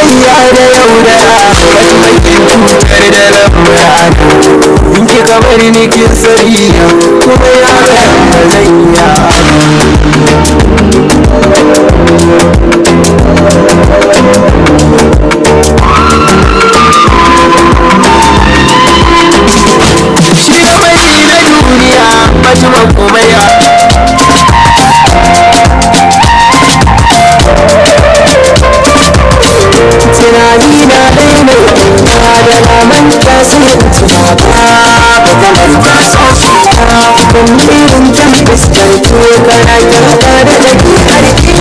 soyayya da yaudara wani mai cutar da lamura in ki kamar ni kin sariya kuma ya ga zanya shi da mai na duniya mutumin kuma ya tunani na daina na da naman ta sai in tuna ba kamar ta so shi ta kun irin jan fuskar ko kana kyauta da dake harki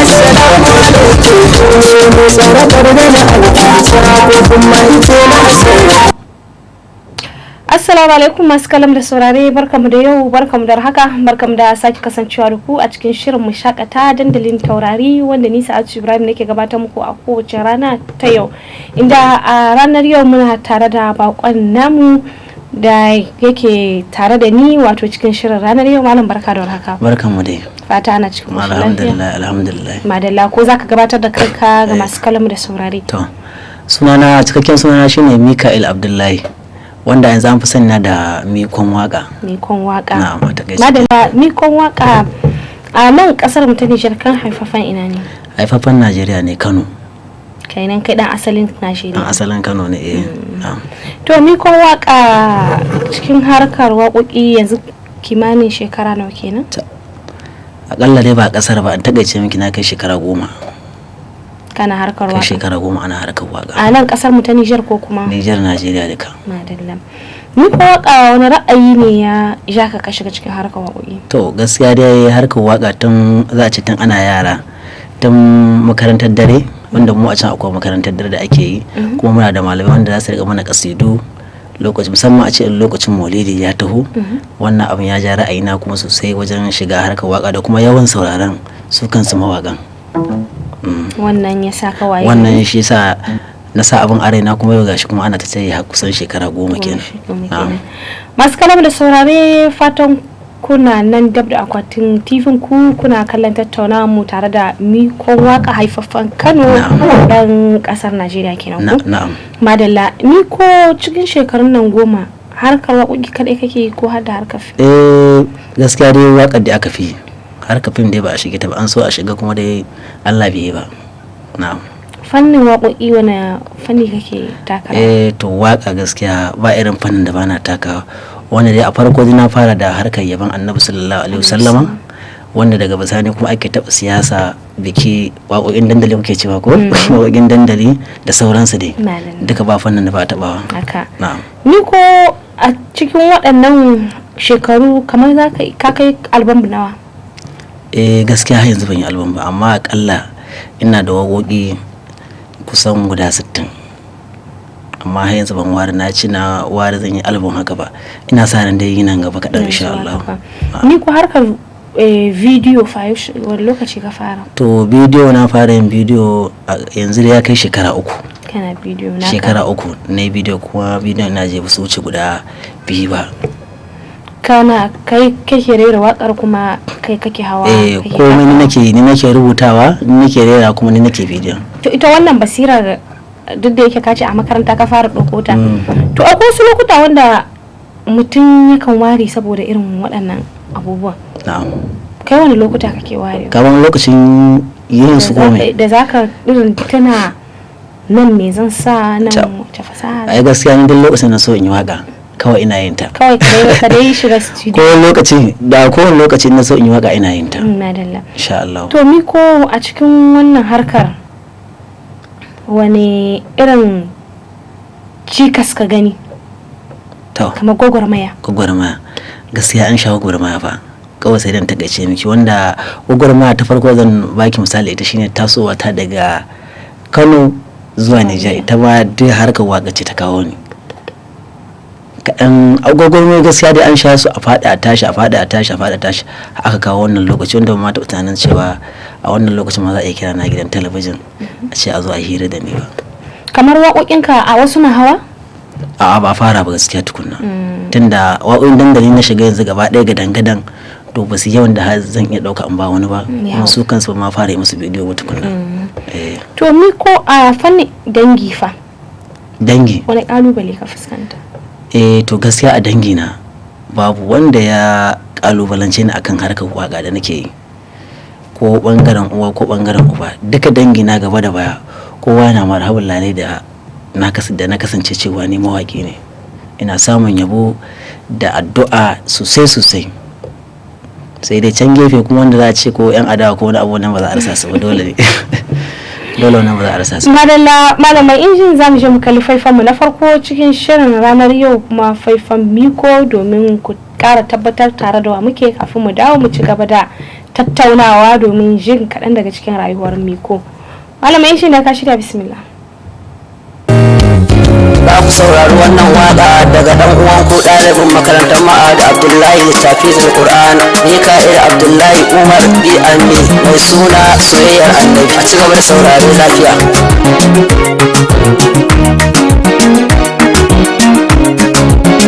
assalamu alaikum mu tsarabar da na alƙasa ko kuma ita na asali. Assalamu alaikum masu kalam da saurare, barkamu da yau, barkamu da haka, barkamu da sake kasancewa da ku a cikin shirin mu shakata dandalin taurari wanda ni Sa'adu Ibrahim nake gabatar muku a kowace rana ta yau. Inda a ranar yau muna tare da bakon namu da yake tare da ni wato cikin shirin ranar yau. Malam barka da warhaka. Barkamu dai. Fata ana cikin lafiya. Alhamdulillah. Madalla, ko zaka gabatar da kanka ga masu kalam da saurare? To, cikakken sunana shine Mika'il Abdullahi, wanda yanzu an fi sani da Mikon Waka. Mikon Waka. Na'am, ta gaske. Madalla, Mikon Waka a nan kasar mu ta Nijar, kan haifafan ina ne? Haifafan Najeriya ne, Kano. Kainan kai dan asalin Najeriya. Dan asalin Kano ne, eh. Na'am. To Mikon Waka cikin harkar waƙoƙi yanzu kimanin shekara nawa kenan? Akalla dai ba kasar ba, an tagaice miki na kai shekara 10. Kana harkar waka? Kai shekara 10 ana harkar waka. A nan kasar mu ta Nijar ko kuma? Nijar, Najeriya duka. Madalla. Mikon Waka wani ra'ayi ne ya ja ka shiga cikin harkar waƙoƙi? To gaskiya dai harkar waka tun za a ce tun ana yara, tun makarantar dare, wanda mu a can akwai makarantar dare da ake yi, kuma muna da malamai wanda za su riga mana kasidu lokacin, musamman a ce lokacin maulidi ya taho. Wannan abin ya ja ra'ayina kuma sosai wajen shiga harkar waka da kuma yawan sauraron su kansu mawaƙan. Wannan ya sa kawai? Wannan shi sa na sa abin a raina, kuma yau gashi kuma ana ta tsaye kusan shekara 10 kenan. Masu kalam da saurare, fatan kuna nan dab da akwatin tifin ku kuna kallon tattaunawa mu tare da Mikon Waka haifafan Kano dan kasar Najeriya kenan ku? Na'am. Madalla, Miko cikin shekarun nan 10 harkar waƙoƙi kadai kake ko har da harkar fim? Gaskiya dai waƙar da aka fi, harkar fim dai ba a shige ta ba, an so a shiga kuma dai Allah bai yi ba. Na'am. Fannin waƙoƙi wani fanni kake takawa? To waƙa gaskiya ba irin fannin da bana takawa, wanda dai a farko dai na fara da harkar yaban Annabi sallallahu alaihi wasallama, wanda daga bisani kuma ake taɓa siyasa, biki, waƙoƙin dandali muke cewa ko waƙoƙin dandali da sauransu dai, duka ba fannin da ba taɓawa. Haka. Na'am. Ni ko a cikin waɗannan shekaru kamar za ka kai albam nawa? Gaskiya har yanzu ban yi albam ba, amma akalla ina da waƙoƙi kusan guda 60, amma har yanzu ban ware na ci na ware zan yi album haka ba. Ina sa ran dai nan gaba kaɗan insha Allah. Ni ko harkar bidiyo wani lokaci ka fara? To bidiyo na fara yin bidiyo yanzu da ya kai shekara 3. Kana bidiyo na? Shekara 3 na bidiyo, kuma bidiyon na je ba su wuce guda 2 ba. Kana kai kake rera wakar kuma kai kake hawa? Komai ni nake rubutawa, ni nake rera, kuma ni nake bidiyon. To ita wannan basirar duk da yake kace a makaranta ka fara ɗauko ta, to akwai wasu lokuta wanda mutum yakan ware saboda irin waɗannan abubuwan? Na'am. Kai wani lokuta kake ware? Kaman lokacin yin su komai da zaka irin tana nan me zan sa nan ta fasaha? Ai gaskiya ni duk lokacin na so in yi waka kawai ina yin ta. Kawai ka dai shiga studio? Kowane lokaci na so in yi waka ina yin ta. Madalla. Insha Allah. To Miko, a cikin wannan harkar wani irin cikas ka gani? Kamar gwagwarmaya? Gaskiya an sha gwagwarmaya fa, kawai sai dan takaice miki, wanda gwagwarmaya ta farko zan baki misali, ita shine tasowa ta daga Kano zuwa Nijar. Ita ma duk harkar waka ce ta kawo ni. Kaɗan gwagwarmaya gaskiya dai an sha su, a faɗi a tashi aka kawo wannan lokaci wanda ba ma taɓa tunanin cewa a wannan lokacin ma za a iya kira na gidan talabijin a ce a zo a hira da ni ba. Kamar waƙoƙinka a wasu na hawa? A'a, ba fara ba gaskiya tukunna, tunda waƙoƙin dandali na shiga yanzu gaba ɗaya gadan-gadan, to ba su yawan da har zan iya ɗauka in ba wani ba kuma su kansu ba ma fara yi musu bidiyo ba tukunna. To mi ko a fannin dangi fa dangi wani kalubale ka fuskanta? To gaskiya a dangi na babu wanda ya kalubalance ni akan harkar waka da nake yi, ko bangaren uwa ko bangaren uba, duka dangi na gaba da baya kowa yana marhaban lalai da na kasance cewa ni mawaki ne. Ina samun yabo da addu'a sosai sai dai can gefe kuma wanda za a ce ko yan adawa ko wani abu nan ba za a rasa su ba, dole ne dole wannan ba za a rasa su. Madalla malamai injin za mu je mu kalli faifan mu na farko cikin shirin ranar yau, kuma faifan Miko, domin ku kara tabbatar tare da wa muke kafin mu dawo mu ci gaba da tattaunawa domin jin kaɗan daga cikin rayuwar Miko. Malamai injin da ka shirya, bismillah. Za ku saurari wannan waka daga dan uwan ku ɗalibin makarantar Ma'ad Abdullahi Tafizul Qur'an Mika'il Abdullahi Umar B.A.M.E mai suna Soyayyar Annabi. A ci gaba da saurari lafiya.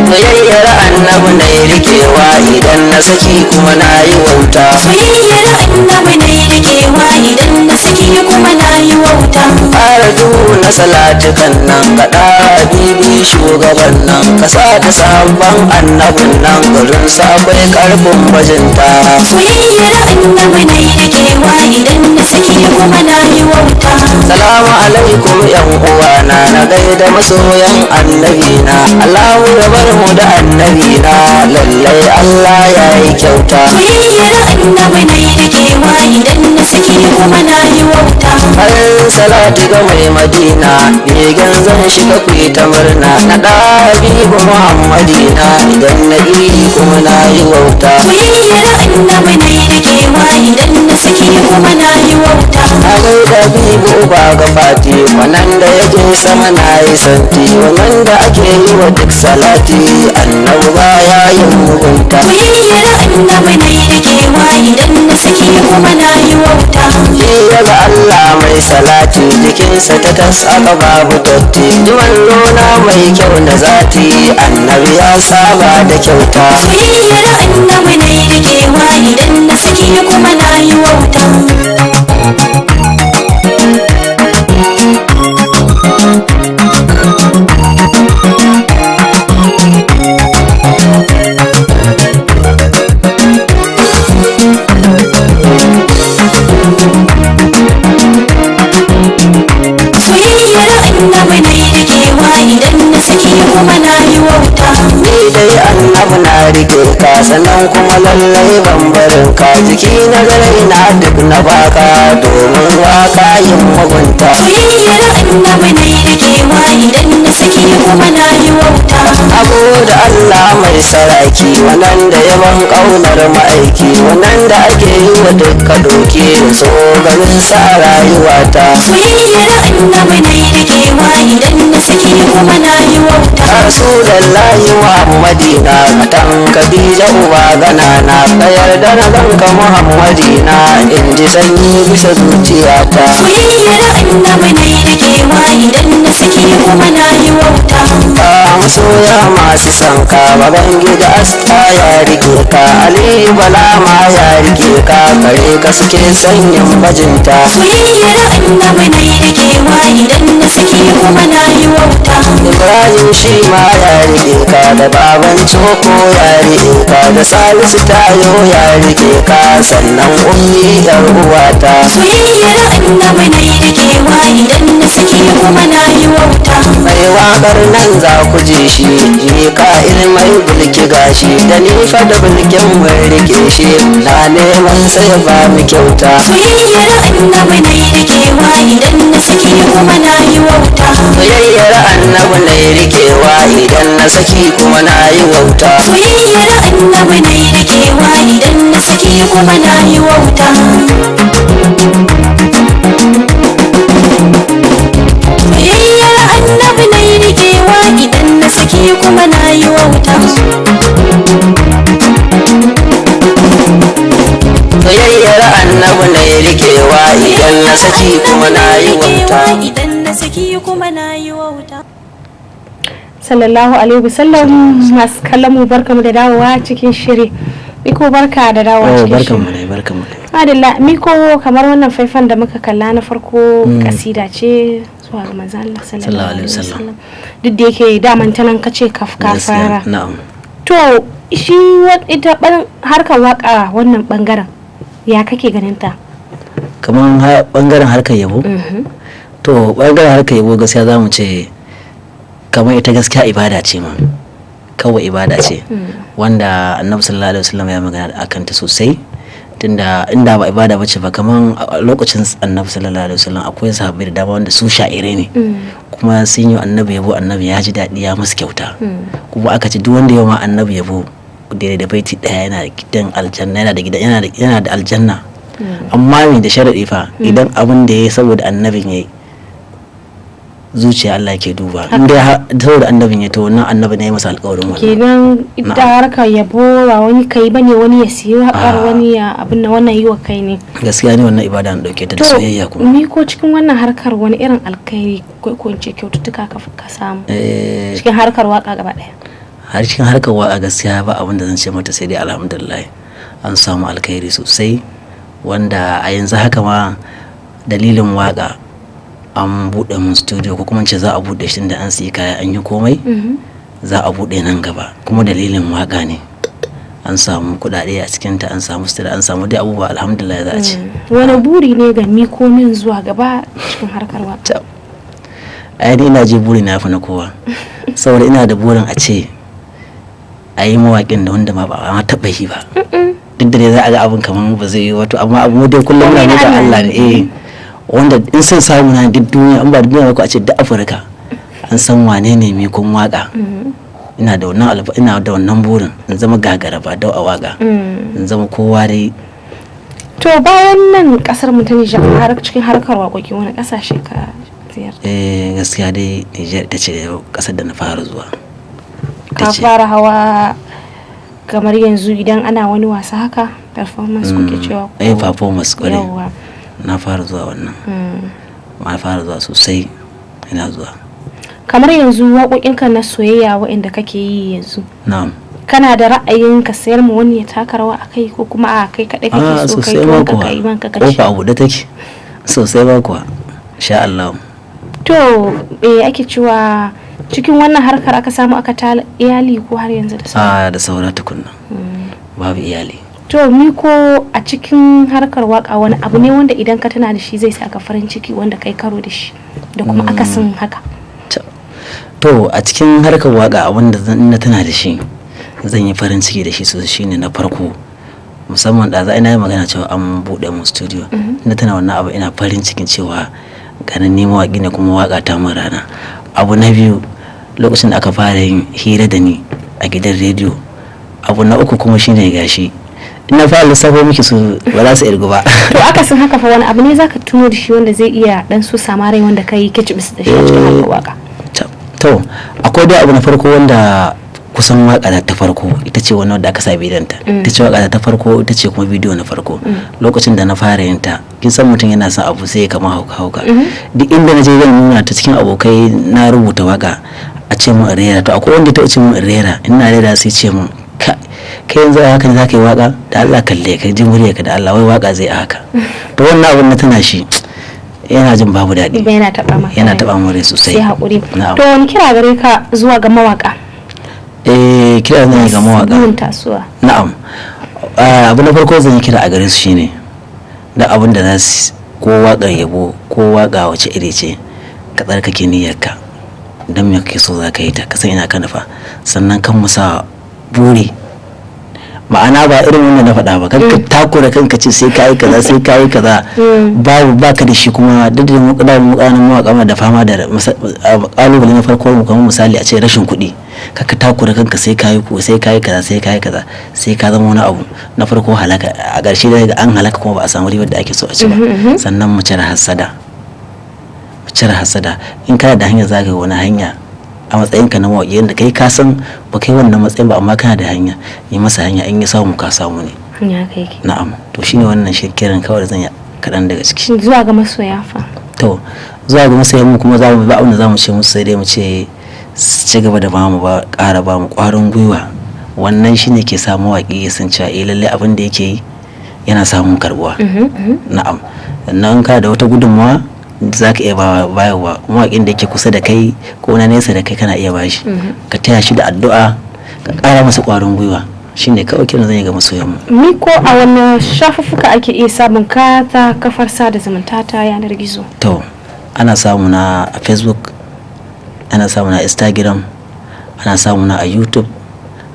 Soyayyar Annabi na yi rikewa idan na saki kuma na yi wauta. Soyayyar Annabi na yi rikewa idan na saki kuma na yi wauta. Ƙara duhu na salatukan nan kaɗa bibi shugaban nan kasa da sabon annabin nan garin sakwai karfin bajinta. Soyayyar Annabi na yi rikewa idan na saki kuma na yi wauta. Salamu alaikum yan uwana na gaida masoyan annabina, Allahu ya bar mu da annabina, lallai Allah ya yi kyauta. Soyayyar Annabi na yi rikewa idan na saki kuma na yi wauta. Har salati ga mai Madina, begen zan shiga ku ta murna, na ɗabibu Muhammadina idan na iri kuma na yi wauta. Soyayyar Annabi na yi rikewa idan na saki kuma na yi wauta. Na gaida bibu ba ga fati, wannan da ya je sama na yi santi, wannan da ake yi wa duk salati, annabi ba ya yin mugunta. Soyayyar Annabi na yi rikewa idan na saki kuma na yi wauta. Shi yaga Allah mai salati, jikinsa ta tasaka babu dotti, jiman nuna mai kyau na zati, annabi ya saba da kyauta. Soyayyar Annabi na yi rikewa idan na saki kuma na yi wauta. Soyayyar Annabi na yi rikewa idan na saki kuma na yi wauta. Ni dai annabi na rike ka, sannan kuma lallai bambarin ka, jiki na garai na duk na baka, domin waka yin mugunta. Soyayyar Annabi na yi rikewa idan na saki kuma na yi wauta. Abu da Allah mai saraki, wannan da yaban ƙaunar ma'aiki, wannan da ake yi wa dukka doki, so ganin sa rayuwata. Soyayyar Annabi na yi rikewa idan na saki kuma na yi wauta. Rasulullahi Muhammadina, katan Khadija uba ganana, ka yarda na ganka Muhammadina, in ji sanyi bisa zuciyata. Soyayyar Annabi na yi rikewa idan na saki kuma na yi wauta. Ka masoya masu sanka, baban gida asta ya rike ka, Ali Bala ma ya rike ka, kare ka suke sanyin bajinta. Soyayyar Annabi na yi rikewa idan na saki kuma na yi wauta. Ibrahim shi ma ya rike ka, da baban Coko ya rike ka, da Salisu Tayo ya rike ka, sannan ummi yar uwata. Soyayyar Annabi na yi rikewa idan na saki kuma na yi wauta. Mai waƙar nan za ku je shi, Mika'il mai bulki gashi, da ni fa da bulkin mun rike shi, na neman sai ba mu kyauta. Soyayyar Annabi na yi rikewa idan na saki kuma na yi wauta. Soyayyar annabi na yi rikewa idan na saki kuma na yi wauta. Soyayyar Annabi na yi rikewa idan na saki kuma na yi wauta. Soyayyar Annabi na yi rikewa idan na saki kuma na yi wauta. Soyayyar annabi na yi rikewa idan na saki kuma na yi wauta. Idan na saki kuma na yi wauta. Sallallahu alaihi wasallam. Masu kallon mu barkamu da dawowa cikin shiri Miko barka da dawowa cikin barkan mu dai barkan mu dai. Adalla Miko, kamar wannan faifan da muka kalla na farko kasida ce zuwa ga manzo Allah sallallahu alaihi wasallam. Duk da yake daman tanan kace ka fara. Na'am. To shi ita harkar waka wannan bangaren ya kake ganin ta? Kaman bangaren harkar yabo. To bangaren harkar yabo gaskiya zamu ce kamar ita gaskiya ibada ce ma. Kawai ibada ce wanda annabi sallallahu alaihi wasallam ya magana akan ta sosai, tunda inda ba ibada bace ba kaman lokacin annabi sallallahu alaihi wasallam akwai sahabbai da dama wanda su sha'irai ne kuma sun yi annabi yabo, annabi ya ji daɗi ya musu kyauta kuma aka ce duk wanda ya ma annabi yabo da baiti daya yana da gidan aljanna, yana da aljanna, amma me da sharadi fa idan abin da yayi saboda annabin yayi zuciya Allah ke duba, inda saboda annabin ya to wannan annabi ne masa alƙawarin wannan. Kenan ita harkar yabo ba wani kai bane wani ya siyo haƙar wani ya abin da wannan yi wa kai ne. Gaskiya ne wannan ibada an dauke ta da soyayya kuma. Ni ko cikin wannan harkar wani irin alkhairi ko in ce kyaututtuka ka samu cikin harkar waka gaba daya? Har cikin harkar waka gaskiya ba abin da zan ce mata sai dai alhamdulillah an samu alkhairi sosai, wanda a yanzu haka ma dalilin waka an buɗe mun studio ko kuma ce za a buɗe shi da an siya kaya an yi komai za a buɗe nan gaba, kuma dalilin waka ne an samu kuɗaɗe a cikin ta, an samu studio, an samu dai abubuwa alhamdulillah za a ce. Wani buri ne ga Miko min zuwa gaba cikin harkar waka? Ai ina je buri na fi na kowa saboda ina da burin a ce a yi mawaƙin da wanda ma ba a taɓa yi ba, duk da dai za a ga abin kamar ba zai yi wato, amma abu dai kullum na ga Allah ne wanda in san samu na duk duniya, an ba duniya ko a ce da Afirka an san wane ne mai kun waka. Ina da wannan burin in zama gagara ba da a waka, in zama kowa dai. To bayan nan kasar mu ta Nijar har cikin harkar waƙoƙi wani ƙasashe ka ziyarta? Gaskiya dai Nijar ita ce ƙasar da na fara zuwa. Ka fara hawa kamar yanzu idan ana wani wasa haka performance kuke cewa? Performance kwarai. Na fara zuwa wannan. Na fara zuwa sosai, ina zuwa. Kamar yanzu waƙoƙinka na soyayya waɗanda kake yi yanzu, na'am, kana da ra'ayin ka sayar mu wani ya taka rawa akai ko kuma a kai kaɗai kake so kai to ka kai man ka kace? Ko abu da take sosai ba kuwa insha Allah. To ake cewa cikin wannan harkar aka samu aka ta iyali ko har yanzu da saura? Da saura tukunna. Babu iyali. To Miko, a cikin harkar waka wani abu ne wanda idan ka tana da shi zai saka farin ciki wanda kai karo da shi da kuma akasin haka? To a cikin harkar waka wanda na tana da shi zan yi farin ciki da shi sosai shine na farko, musamman da za ina yi magana cewa an buɗe mu studio, na tana wannan abu ina farin cikin cewa ganin ni mawaƙi ne kuma waka ta mun rana. Abu na biyu, lokacin da aka fara yin hira da ni a gidan rediyo. Abu na uku kuma shine gashi ina fara lissafo miki su ba za su irgu ba. To akasin haka fa wani abu ne zaka tuno da shi wanda zai iya dan so samarai wanda kai kicibis da shi a cikin harkar waka? To akwai dai abu na farko wanda kusan waka ta farko ita ce wannan da aka sa bidiyon ta, ita ce waka ta farko, ita ce kuma bidiyo na farko. Lokacin da na fara yin ta, kin san mutum yana son abu sai ya kama hauka duk inda na je zan nuna ta cikin abokai na rubuta waka a ce mun rera. To akwai wanda ta ce mun rera, ina rera sai ce mun kai yanzu a haka ne zaka yi waka da Allah, kalle ka ji murya ka da Allah, wai waka zai a haka. To wannan abun na tana shi yana jin babu daɗi, yana taɓa mure sosai. Sai haƙuri. To wani kira gare ka zuwa ga mawaka? Kira zan yi ga mawaka. Na'am. Abu na farko zan yi kira a gare su shine da abin da za su ko waƙar yabo ko waƙa wace iri ce, ka tsarkake niyyarka don me kake so za ka yi ta, ka san ina ka nufa, sannan kan musa buri, ma'ana ba irin wanda na faɗa ba, kan ka takura kanka ce sai kayi kaza sai kayi kaza, babu baka da shi. kuma duk da mukanin mawaka da fama da kalubale na farko mu kamar misali a ce rashin kuɗi, ka takura kanka sai kayi kaza sai kayi kaza sai ka zama wani abu, na farko halaka, a ƙarshe da an halaka kuma ba a samu ribar da ake so a ci ba. Sannan mu cire hasada, in kana da hanya zaka yi wani hanya a matsayinka na mawaƙi yadda kai ka san ba kai wannan matsayin ba, amma kana da hanya, yi masa hanya, in ya samu ka samu ne. Na'am. To shine wannan kiran kawai da zan yi kaɗan daga ciki. Zuwa ga masoya fa? To zuwa ga masoyan mu kuma za mu ba abin da za mu ce musu sai dai mu ce ci gaba da ƙara ba mu ƙwarin gwiwa wannan shine ke sa mawaƙi ya san cewa lallai abin da yake yi yana samun karbuwa. Na'am, sannan ka da wata gudunmawa za ka iya bayarwa mawaƙin da yake kusa da kai ko na nesa da kai kana iya bashi, ka taya shi da addu'a, ka ƙara masa ƙwarin gwiwa, shine kawai kiran zan yi ga masoyanmu. Miko, a wani shafuffuka ake iya samun ka ta kafar sada zumunta ta yanar gizo? To ana samu na a Facebook, ana samu na Instagram, ana samu na a YouTube,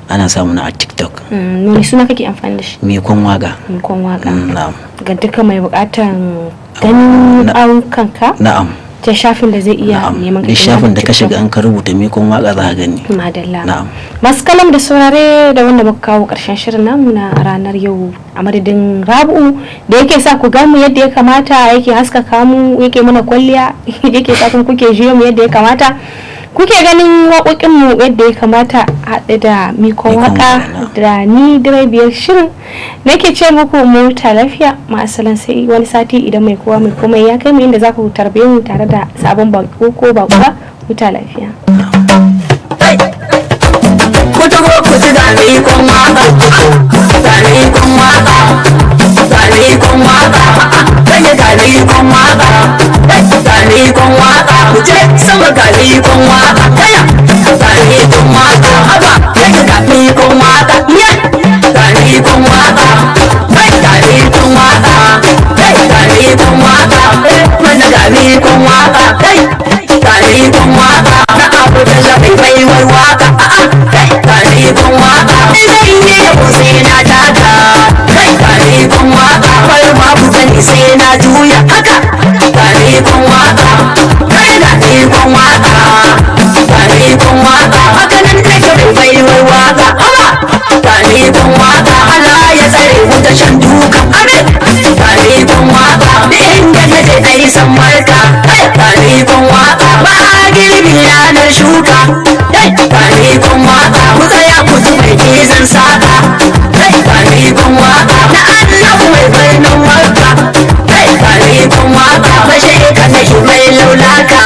ana samu na a TikTok. Wani suna kake amfani da shi? Mikon Waka. Mikon Waka. Na'am. Ga duka mai bukatan ganin ayyukanka? Na'am. Ta shafin da zai iya neman da shafin da ka shiga an ka rubuta Mikon Waka za ka gani. Madalla. Na'am. Masu kalam da saurare da wanda muka kawo karshen shirin namu na ranar yau, a madadin Rabu'u da yake sa ku gamu yadda ya kamata, yake haskaka mu, yake mana kwalliya, yake sa kun kuke jiyo mu yadda ya kamata, kuke ganin waƙoƙinmu yadda ya kamata, haɗe da Mikon Waka da ni direbiyar shirin nake ce muku mu ta lafiya, ma'asalan sai wani sati idan mai kowa mai komai ya kai mu inda za ku tarbe mu tare da sabon bako ko bakuwa. Mu ta lafiya. Ku ji da Mikon Waka, da Mikon Waka, da Mikon Waka, da Mikon Waka, da Mikon Waka, ku je sama ga Mikon Waka, kaya da Mikon Waka, haba da Mikon Waka, ya da Mikon Waka, da Mikon Waka, da Mikon Waka, mana da Mikon Waka, da Mikon Waka, na abu da lafi baiwar waka, da Mikon Waka, zai yi yabo sai na taka, da Mikon Waka, bar ma ku sani sai na juya haka, da Mikon Waka, da Mikon Waka, da Mikon Waka, haka nan take mai baiwar waka, da Mikon Waka, Allah ya tsare mu da shan duka, da Mikon Waka, da inda na je ai san marka, da Mikon Waka, ba girbi ranar shuka, da Mikon Waka, ku tsaya ku ji mai gizan saka, da Mikon Waka, na Allah mai birnin Makka, da Mikon Waka, bashe ka nake mai laulaka,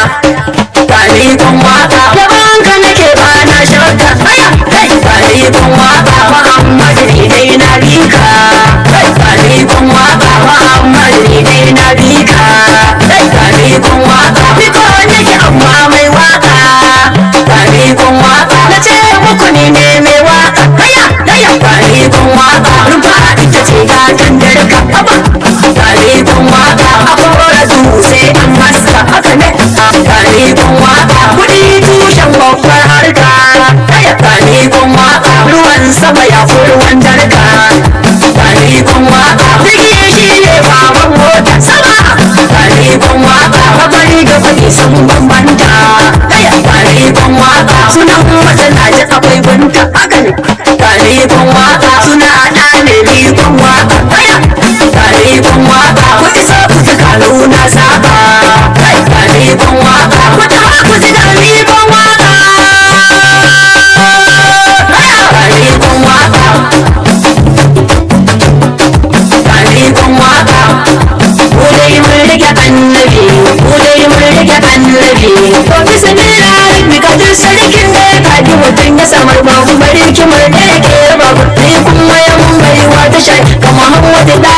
da Mikon Waka, gaban ka nake ba na shakka, da Mikon Waka, Muhammad ni dai na bika, da Mikon Waka, Muhammad ni dai na bika, da Mikon Waka, biko nake amma mai waka, da Mikon Waka, na ce muku ni ne mai waka, da Mikon Waka, rufa ita ce gatan darka, da Mikon Waka, a kora dutse an haska, haka ne, da Mikon Waka, kuɗi tushen babbar harka, da Mikon Waka, ruwan sama ya fi ruwan darka, da Mikon Waka, jirgi shi ne baban mota sama, da Mikon Waka, babari da kuɗi sun bambanta, da Mikon Waka, sunan masana ji akwai bunta, haka ne, da Mikon Waka, suna ɗa ne Mikon Waka, da Mikon Waka, ku isa ku ji kalo na saba, da Mikon Waka, ku ta ku ji da Mikon Waka, da Mikon Waka, da Mikon Waka, ku dai mun rike annabi, ku dai mun rike annabi, to bismillah rabbika duk sarkin da ya kaji mutum ya samar babu bari kimar da yake babu, ni kuma ya mun baiwa ta shai ka Muhammadu da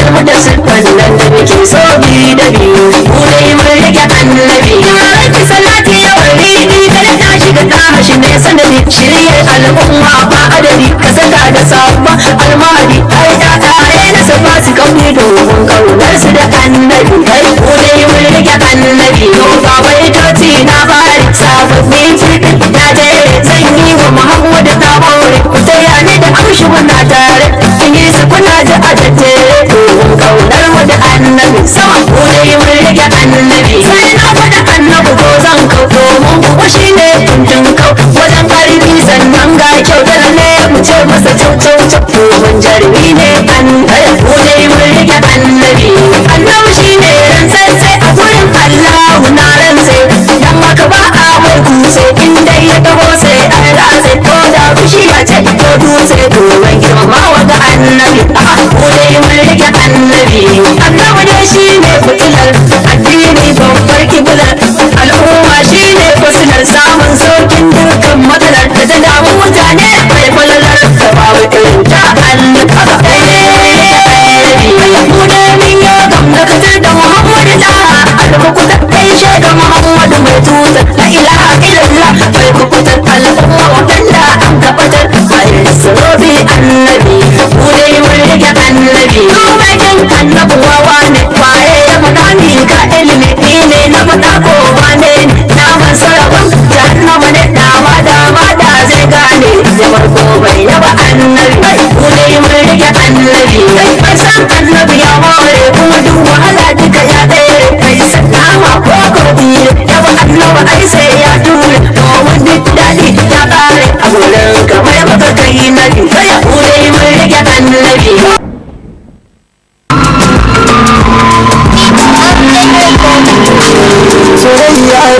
almudassir wannan da muke so bi da bi, ku dai mun rike annabi, ya rabbi salati ya waridi kada ta shiga ta hashi ne sanadi, shirye al'umma ba adadi, ka saka da sabon almahadi, ai da tare na safa su kauni domin kaunar su da annabi, kai ku dai mun rike annabi, to ba wai toti na bari sababbin cikin na jere zan yi wa Muhammadu ta more, ku taya ni da amshi muna tare, in yi su kuna ji a jajjere domin kaunar mu da annabi, sama ku dai mun rike annabi, sai na faɗa annabi ko zan kau domin kuwa shi ne kuntun kau wajen ƙarfi sannan ga kyau da ne mu ce masa cau domin jarumi ne annabi, ku dai mun rike annabi, annabi shi ne ran sai a gurin Allah na ran sai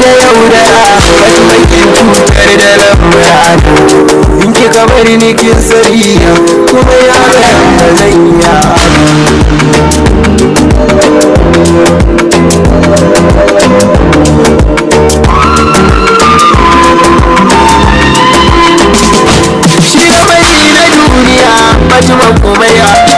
da yaudara wani bakin cutar da lamura in kika bari ni kin sariya kuma ya ga da zan iya shi da mai na duniya majima komai